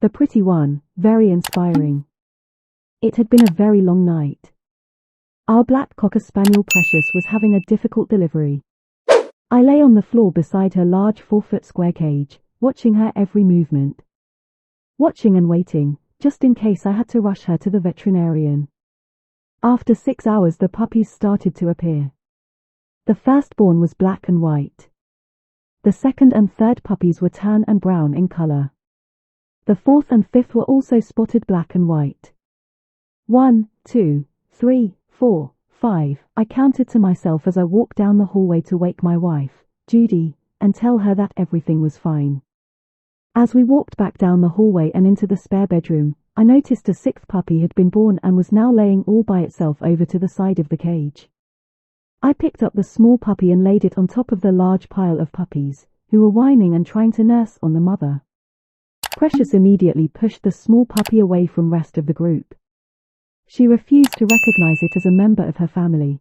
The pretty one, very inspiring. It had been a very long night. Our black Cocker Spaniel Precious was having a difficult delivery. I lay on the floor beside her large 4-foot square cage, watching her every movement. Watching and waiting, just in case I had to rush her to the veterinarian. After 6 hours the puppies started to appear. The firstborn was black and white. The second and third puppies were tan and brown in color. The fourth and fifth were also spotted black and white. 1, 2, 3, 4, 5, I counted to myself as I walked down the hallway to wake my wife, Judy, and tell her that everything was fine. As we walked back down the hallway and into the spare bedroom, I noticed a 6th puppy had been born and was now laying all by itself over to the side of the cage. I picked up the small puppy and laid it on top of the large pile of puppies, who were whining and trying to nurse on the mother. Precious immediately pushed the small puppy away from the rest of the group. She refused to recognize it as a member of her family.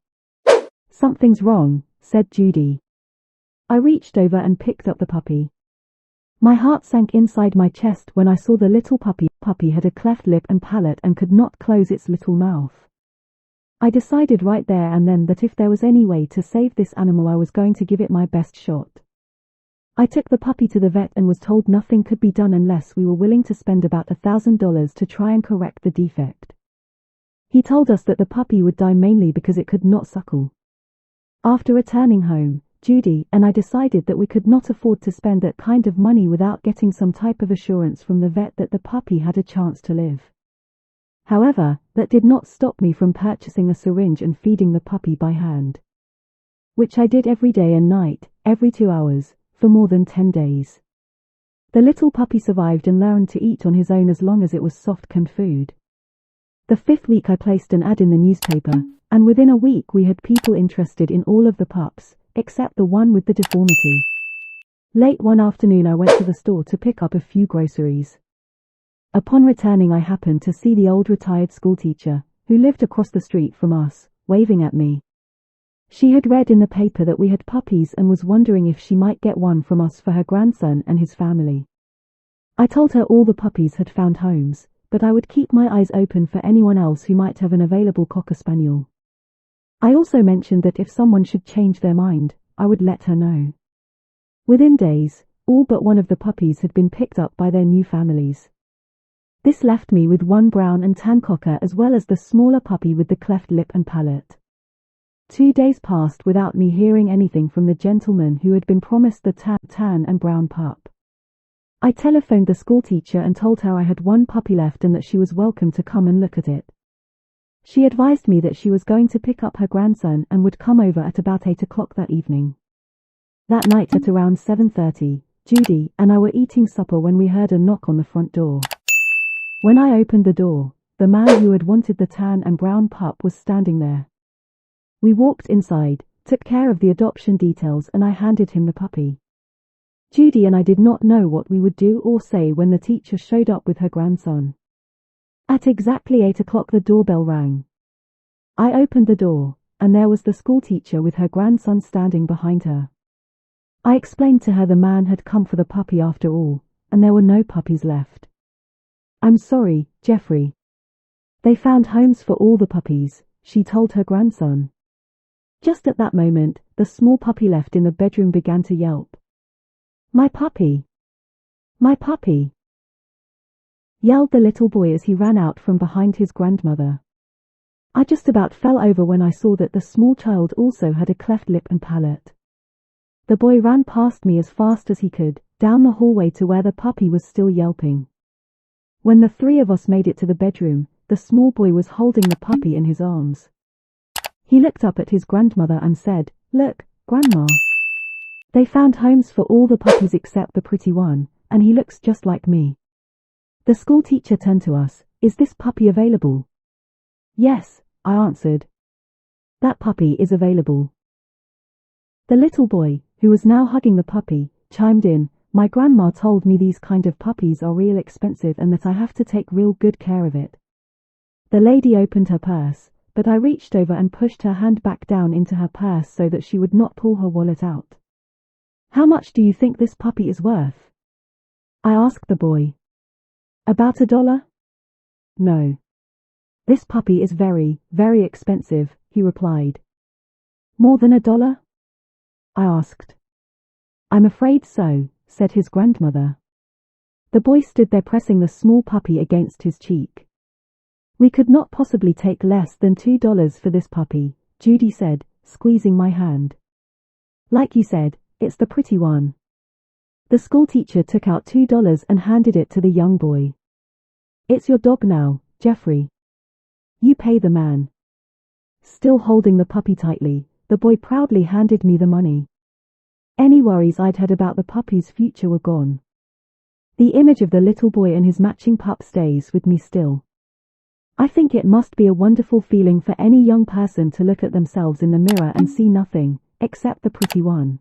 "Something's wrong," said Judy. I reached over and picked up the puppy. My heart sank inside my chest when I saw the little puppy. Puppy had a cleft lip and palate and could not close its little mouth. I decided right there and then that if there was any way to save this animal I was going to give it my best shot. I took the puppy to the vet and was told nothing could be done unless we were willing to spend about $1,000 to try and correct the defect. He told us that the puppy would die mainly because it could not suckle. After returning home, Judy and I decided that we could not afford to spend that kind of money without getting some type of assurance from the vet that the puppy had a chance to live. However, that did not stop me from purchasing a syringe and feeding the puppy by hand, which I did every day and night, every 2 hours, for more than 10 days. The little puppy survived and learned to eat on his own as long as it was soft canned food. The 5th week I placed an ad in the newspaper, and within a week we had people interested in all of the pups, except the one with the deformity. Late one afternoon I went to the store to pick up a few groceries. Upon returning I happened to see the old retired schoolteacher, who lived across the street from us, waving at me. She had read in the paper that we had puppies and was wondering if she might get one from us for her grandson and his family. I told her all the puppies had found homes, but I would keep my eyes open for anyone else who might have an available Cocker Spaniel. I also mentioned that if someone should change their mind, I would let her know. Within days, all but one of the puppies had been picked up by their new families. This left me with one brown and tan cocker as well as the smaller puppy with the cleft lip and palate. 2 days passed without me hearing anything from the gentleman who had been promised the tan and brown pup. I telephoned the schoolteacher and told her I had one puppy left and that she was welcome to come and look at it. She advised me that she was going to pick up her grandson and would come over at about 8 o'clock that evening. That night at around 7:30, Judy and I were eating supper when we heard a knock on the front door. When I opened the door, the man who had wanted the tan and brown pup was standing there. We walked inside, took care of the adoption details and I handed him the puppy. Judy and I did not know what we would do or say when the teacher showed up with her grandson. At exactly 8 o'clock the doorbell rang. I opened the door, and there was the schoolteacher with her grandson standing behind her. I explained to her the man had come for the puppy after all, and there were no puppies left. "I'm sorry, Jeffrey. They found homes for all the puppies," she told her grandson. Just at that moment, the small puppy left in the bedroom began to yelp. "My puppy! My puppy!" yelled the little boy as he ran out from behind his grandmother. I just about fell over when I saw that the small child also had a cleft lip and palate. The boy ran past me as fast as he could, down the hallway to where the puppy was still yelping. When the 3 of us made it to the bedroom, the small boy was holding the puppy in his arms. He looked up at his grandmother and said, "Look, Grandma. They found homes for all the puppies except the pretty one, and he looks just like me." The schoolteacher turned to us. "Is this puppy available?" "Yes," I answered. "That puppy is available." The little boy, who was now hugging the puppy, chimed in, "My grandma told me these kind of puppies are real expensive and that I have to take real good care of it." The lady opened her purse, but I reached over and pushed her hand back down into her purse so that she would not pull her wallet out. "How much do you think this puppy is worth?" I asked the boy. About $1? No. This puppy is very, very expensive, he replied. More than $1? I asked. I'm afraid so, said his grandmother. The boy stood there pressing the small puppy against his cheek. We could not possibly take less than $2 for this puppy, Judy said, squeezing my hand. Like you said, it's the pretty one. The schoolteacher took out $2 and handed it to the young boy. It's your dog now, Jeffrey. You pay the man. Still holding the puppy tightly, the boy proudly handed me the money. Any worries I'd had about the puppy's future were gone. The image of the little boy and his matching pup stays with me still. I think it must be a wonderful feeling for any young person to look at themselves in the mirror and see nothing, except the pretty one.